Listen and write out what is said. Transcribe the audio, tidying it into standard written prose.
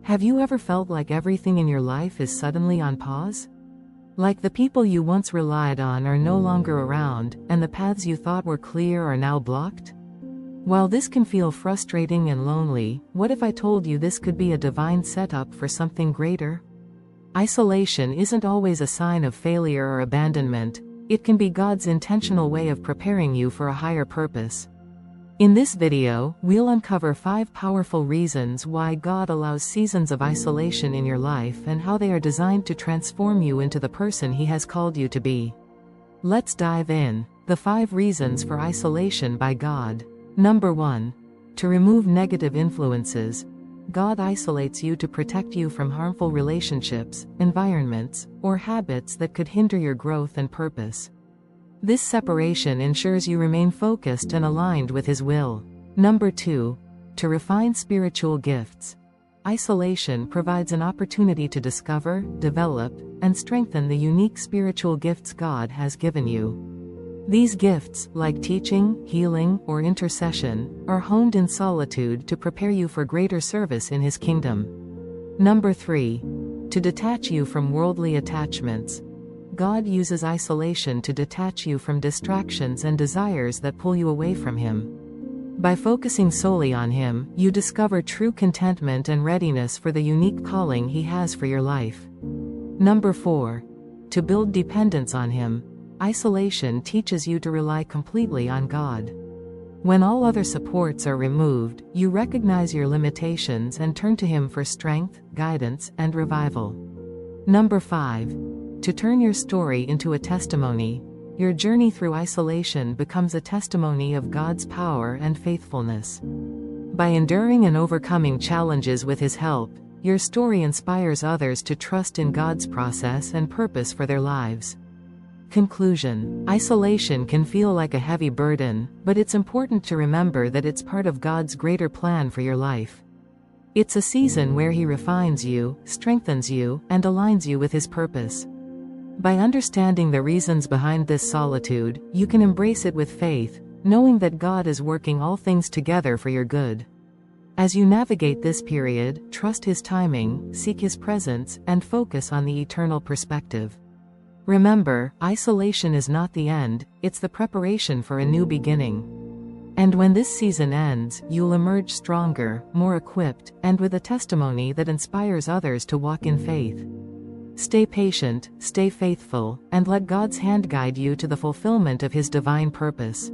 Have you ever felt like everything in your life is suddenly on pause? Like the people you once relied on are no longer around, and the paths you thought were clear are now blocked? While this can feel frustrating and lonely, what if I told you this could be a divine setup for something greater? Isolation isn't always a sign of failure or abandonment. It can be God's intentional way of preparing you for a higher purpose. In this video, we'll uncover 5 powerful reasons why God allows seasons of isolation in your life and how they are designed to transform you into the person He has called you to be. Let's dive in. The 5 reasons for isolation by God. Number 1. To remove negative influences. God isolates you to protect you from harmful relationships, environments, or habits that could hinder your growth and purpose. This separation ensures you remain focused and aligned with His will. Number 2. To refine spiritual gifts. Isolation provides an opportunity to discover, develop, and strengthen the unique spiritual gifts God has given you. These gifts, like teaching, healing, or intercession, are honed in solitude to prepare you for greater service in His kingdom. Number 3. To detach you from worldly attachments. God uses isolation to detach you from distractions and desires that pull you away from Him. By focusing solely on Him, you discover true contentment and readiness for the unique calling He has for your life. Number 4. To build dependence on Him. Isolation teaches you to rely completely on God. When all other supports are removed, you recognize your limitations and turn to Him for strength, guidance, and revival. Number 5. To turn your story into a testimony. Your journey through isolation becomes a testimony of God's power and faithfulness. By enduring and overcoming challenges with His help, your story inspires others to trust in God's process and purpose for their lives. Conclusion. Isolation can feel like a heavy burden, but it's important to remember that it's part of God's greater plan for your life. It's a season where He refines you, strengthens you, and aligns you with His purpose. By understanding the reasons behind this solitude, you can embrace it with faith, knowing that God is working all things together for your good. As you navigate this period, trust His timing, seek His presence, and focus on the eternal perspective. Remember, isolation is not the end, it's the preparation for a new beginning. And when this season ends, you'll emerge stronger, more equipped, and with a testimony that inspires others to walk in faith. Stay patient, stay faithful, and let God's hand guide you to the fulfillment of His divine purpose.